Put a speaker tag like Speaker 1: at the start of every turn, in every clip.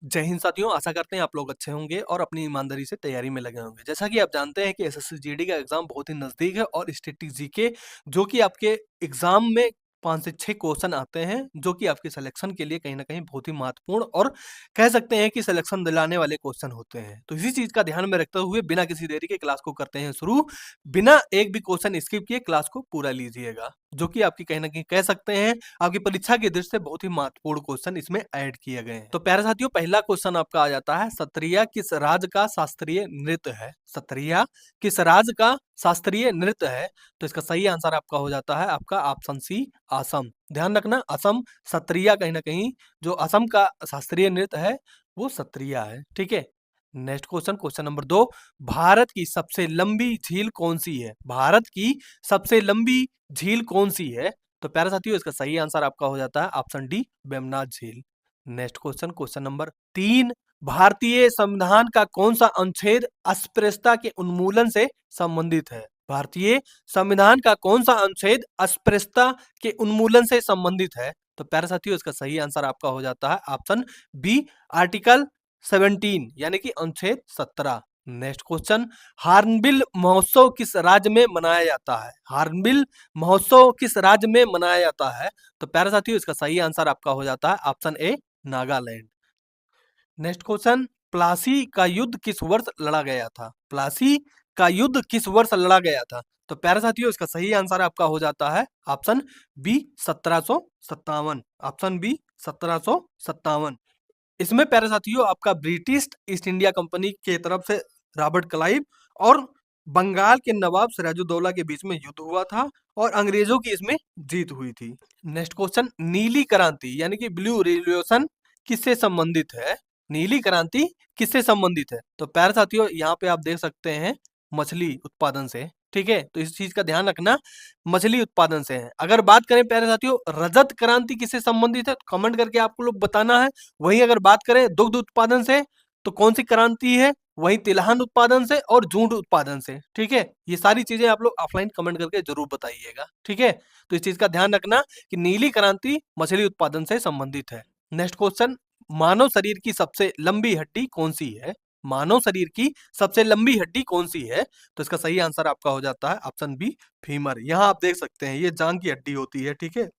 Speaker 1: जय हिंद साथियों, आशा करते हैं आप लोग अच्छे होंगे और अपनी ईमानदारी से तैयारी में लगे होंगे। जैसा कि आप जानते हैं कि एसएससी जीडी का एग्जाम बहुत ही नजदीक है और स्टैटिक जीके जो कि आपके एग्जाम में 5 से 6 क्वेश्चन आते हैं, जो कि आपके सिलेक्शन के लिए कहीं ना कहीं बहुत ही महत्वपूर्ण और कह सकते हैं कि सिलेक्शन दिलाने वाले क्वेश्चन होते हैं। तो इसी चीज का ध्यान में रखते हुए बिना किसी देरी के क्लास को करते हैं शुरू। बिना एक भी क्वेश्चन स्किप किए क्लास को पूरा लीजिएगा, जो कि आपकी कहीं ना कहीं कह सकते हैं आपकी परीक्षा की दृष्टि से बहुत ही महत्वपूर्ण क्वेश्चन इसमें ऐड किए गए हैं। तो प्यारे साथियों, पहला क्वेश्चन आपका आ जाता है, सत्रिया किस राज्य का शास्त्रीय नृत्य है? सत्रिया किस राज्य का शास्त्रीय नृत्य है? तो इसका सही आंसर आपका हो जाता है आपका ऑप्शन सी, असम। ध्यान रखना, असम सत्रिया कहीं ना कहीं जो असम का शास्त्रीय नृत्य है वो सत्रिया है। ठीक है, next question, question number 2, Bharat की सबसे लंबी झील कौन सी है? भारत की सबसे लंबी झील कौन सी है? तो प्यारे साथियों, इसका सही आंसर आपका हो जाता है ऑप्शन डी, वेमनाथ झील। नेक्स्ट क्वेश्चन, क्वेश्चन नंबर 3, भारतीय संविधान का कौन सा अनुच्छेद अस्पृश्यता के उन्मूलन से संबंधित है? भारतीय संविधान का कौन सा अनुच्छेद अस्पृश्यता के उन्मूलन से संबंधित है? तो प्यारे साथियों, इसका सही आंसर आपका हो जाता है ऑप्शन बी, आर्टिकल 17 यानी कि अनुच्छेद 17। नेक्स्ट क्वेश्चन, हार्नबिल महोत्सव किस राज्य में मनाया जाता है? हार्नबिल महोत्सव किस राज्य में मनाया जाता है? तो प्यारे साथियों, इसका सही आंसर आपका हो जाता है option A, Nagaland. Next question, Plassey का युद्ध किस वर्ष लड़ा गया था? प्लासी का युद्ध किस वर्ष लड़ा गया था? तो प्यारे साथियों, इसका सही आंसर आपका हो जाता है ऑप्शन बी, 1757। Option B, 1757। इसमें प्यारे साथियों आपका ब्रिटिश ईस्ट इंडिया कंपनी के तरफ से रॉबर्ट क्लाइव और बंगाल के नवाब सिराजुद्दौला के बीच में युद्ध हुआ था और अंग्रेजों की इसमें जीत हुई थी। नेक्स्ट क्वेश्चन, नीली क्रांति यानी कि ब्लू रिवॉल्यूशन किससे संबंधित है? नीली क्रांति किससे संबंधित है? तो प्यारे साथियों, यहाँ पे आप देख सकते हैं मछली उत्पादन से। ठीक है, तो इस चीज का ध्यान रखना, मछली उत्पादन से है। अगर बात करें प्यारे साथियों रजत क्रांति किससे संबंधित है, तो कमेंट करके आपको लोग बताना है। वहीं अगर बात करें दुग्ध उत्पादन से, तो कौन सी क्रांति है? वहीं तिलहन उत्पादन से और जूट उत्पादन से। ठीक है, ये सारी चीजें आप लोग ऑफलाइन कमेंट करके जरूर बताइएगा। ठीक है, तो इस चीज का ध्यान रखना कि नीली क्रांति मछली उत्पादन से संबंधित है। नेक्स्ट क्वेश्चन, मानव शरीर की सबसे लंबी हड्डी कौन सी है? मानव शरीर की सबसे लंबी हड्डी कौन सी है? तो इसका सही आंसर आपका हो जाता है ऑप्शन बी, फीमर। यहाँ आप देख सकते हैं ये जांग की हड्डी होती है। ठीक है,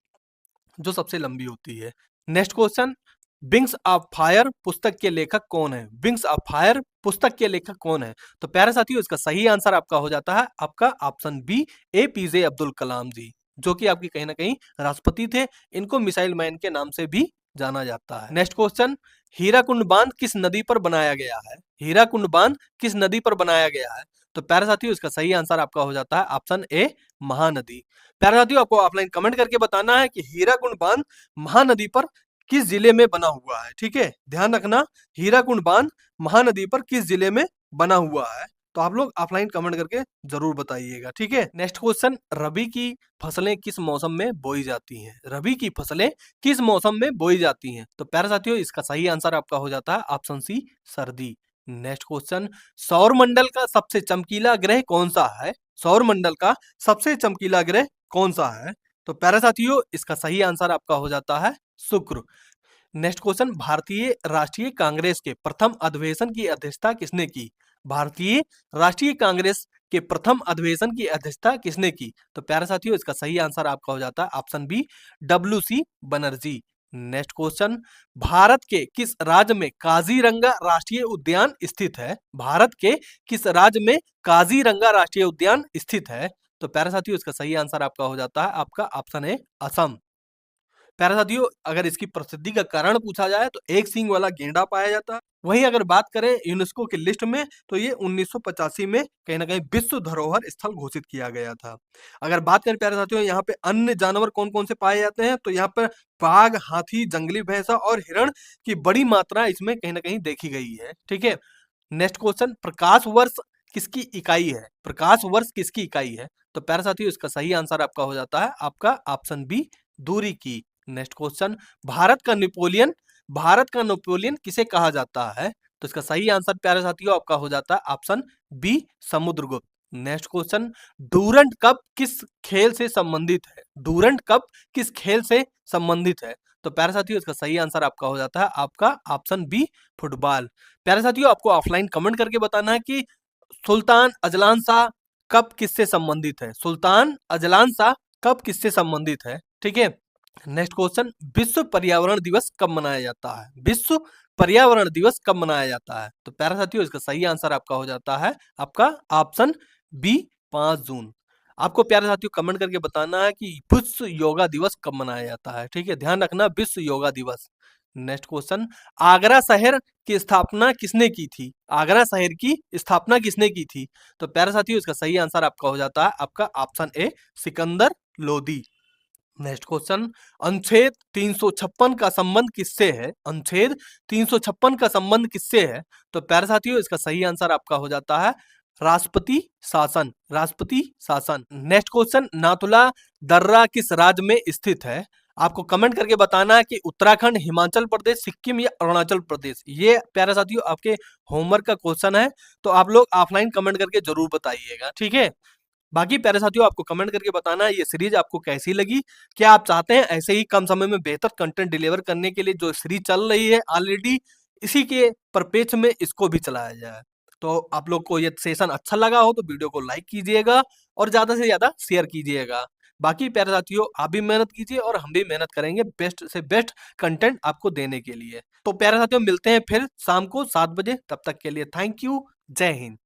Speaker 1: जो सबसे लंबी होती है। Next question, wings of fire पुस्तक के लेखक कौन है? विंग्स ऑफ फायर पुस्तक के लेखक कौन है? तो प्यारे साथियों, इसका सही आंसर आपका हो जाता है आपका option B, APJ Abdul Kalam जी, जो कि आपकी कहीं ना कहीं राष्ट्रपति थे। इनको मिसाइल मैन के नाम से भी जाना जाता है। नेक्स्ट क्वेश्चन, हीराकुंड बांध किस नदी पर बनाया गया है? हीराकुंड बांध किस नदी पर बनाया गया है? तो प्यारे साथियों, इसका सही आंसर आपका हो जाता है ऑप्शन ए, महानदी। प्यारे साथियों, आपको ऑफलाइन कमेंट करके बताना है कि हीराकुंड बांध महानदी पर किस जिले में बना हुआ है। ठीक है, ध्यान रखना, हीराकुंड बांध महानदी पर किस जिले में बना हुआ है। तो आप लोग ऑफलाइन कमेंट करके जरूर बताइएगा। ठीक है, नेक्स्ट क्वेश्चन, रबी की फसलें किस मौसम में बोई जाती हैं? रबी की फसलें किस मौसम में बोई जाती हैं? तो प्यारे साथियों, इसका सही आंसर आपका हो जाता है ऑप्शन सी, सर्दी। नेक्स्ट क्वेश्चन, सौर मंडल का सबसे चमकीला ग्रह कौन सा है? सौर मंडल का सबसे चमकीला ग्रह कौन सा है? तो प्यारे साथियों, इसका सही आंसर आपका हो जाता है शुक्र। नेक्स्ट क्वेश्चन, भारतीय राष्ट्रीय कांग्रेस के प्रथम अधिवेशन की अध्यक्षता किसने की? भारतीय राष्ट्रीय कांग्रेस के प्रथम अधिवेशन की अध्यक्षता किसने की? तो प्यारे साथियों, इसका सही आंसर आपका हो जाता है option B, WC Banerjee. Next question, Bharat के किस राज्य में काजीरंगा राष्ट्रीय उद्यान स्थित है? भारत के किस राज्य में काजीरंगा राष्ट्रीय उद्यान स्थित है? तो प्यारे साथियों, इसका सही आंसर आपका हो जाता है आपका ऑप्शन है, असम। प्यारे साथियों, अगर इसकी प्रसिद्धि का कारण पूछा जाए तो एक सींग वाला गेंडा पाया जाता है। वहीं अगर बात करें यूनेस्को की लिस्ट में, तो ये 1985 में कहीं ना कहीं विश्व धरोहर स्थल घोषित किया गया था। अगर बात करें प्यारे साथियों यहाँ पे अन्य जानवर कौन कौन से पाए जाते हैं, तो यहाँ पर बाघ, हाथी, जंगली भैंसा और हिरण की बड़ी मात्रा इसमें कहीं ना कहीं देखी गई है। ठीक है, नेक्स्ट क्वेश्चन, प्रकाश वर्ष किसकी इकाई है? प्रकाश वर्ष किसकी इकाई है? तो प्यारे साथियों, इसका सही आंसर आपका हो जाता है आपका ऑप्शन बी, दूरी की। नेक्स्ट क्वेश्चन, भारत का नेपोलियन किसे कहा जाता है? तो इसका सही आंसर प्यारे साथियों आपका हो जाता है option B, Samudragupta. Next question, Durand Cup किस खेल से संबंधित है? डूरंट कप किस खेल से संबंधित है? तो प्यारे साथियों इसका सही आंसर आपका हो जाता है आपका ऑप्शन बी फुटबॉल। प्यारे साथियों आपको ऑफलाइन कमेंट करके बताना है कि सुल्तान अजलान शाह कब किससे संबंधित है। सुल्तान अजलान शाह कब किससे संबंधित है, ठीक है। नेक्स्ट क्वेश्चन, विश्व पर्यावरण दिवस कब मनाया जाता है। विश्व पर्यावरण दिवस कब मनाया जाता है। तो प्यारे साथियों इसका सही आंसर आपका हो जाता है आपका ऑप्शन बी 5 जून। आपको प्यारे साथियों कमेंट करके बताना है कि विश्व योगा दिवस कब मनाया जाता है, ठीक है, ध्यान रखना विश्व योगा दिवस। नेक्स्ट क्वेश्चन, आगरा शहर की स्थापना किसने की थी। आगरा शहर की स्थापना किसने की थी। तो प्यारे साथियों इसका सही आंसर आपका हो जाता है आपका option A Sikandar Lodi. Next question, अनुच्छेद 356 का संबंध किससे है। अनुच्छेद 356 का संबंध किससे है। तो प्यारे साथियों इसका सही आंसर आपका हो जाता है राष्ट्रपति शासन। राष्ट्रपति शासन। नेक्स्ट क्वेश्चन, नाथुला दर्रा किस राज्य में स्थित है। आपको कमेंट करके बताना है कि उत्तराखंड, हिमाचल प्रदेश, सिक्किम या अरुणाचल प्रदेश। ये प्यारे साथियों आपके होमवर्क का क्वेश्चन है, तो आप लोग ऑफलाइन कमेंट करके जरूर बताइएगा, ठीक है। बाकी प्यारे साथियों आपको कमेंट करके बताना है ये सीरीज आपको कैसी लगी। क्या आप चाहते हैं ऐसे ही कम समय में बेहतर कंटेंट डिलीवर करने के लिए जो सीरीज चल रही है ऑलरेडी, इसी के परिपेक्ष में इसको भी चलाया जाए। तो आप लोग को ये सेशन अच्छा लगा हो तो वीडियो को लाइक कीजिएगा और ज्यादा से ज्यादा शेयर कीजिएगा। बाकी प्यारे साथियों आप भी मेहनत कीजिए और हम भी मेहनत करेंगे बेस्ट से बेस्ट कंटेंट आपको देने के लिए। तो प्यारे साथियों मिलते हैं फिर शाम को 7 बजे, तब तक के लिए थैंक यू, जय हिंद।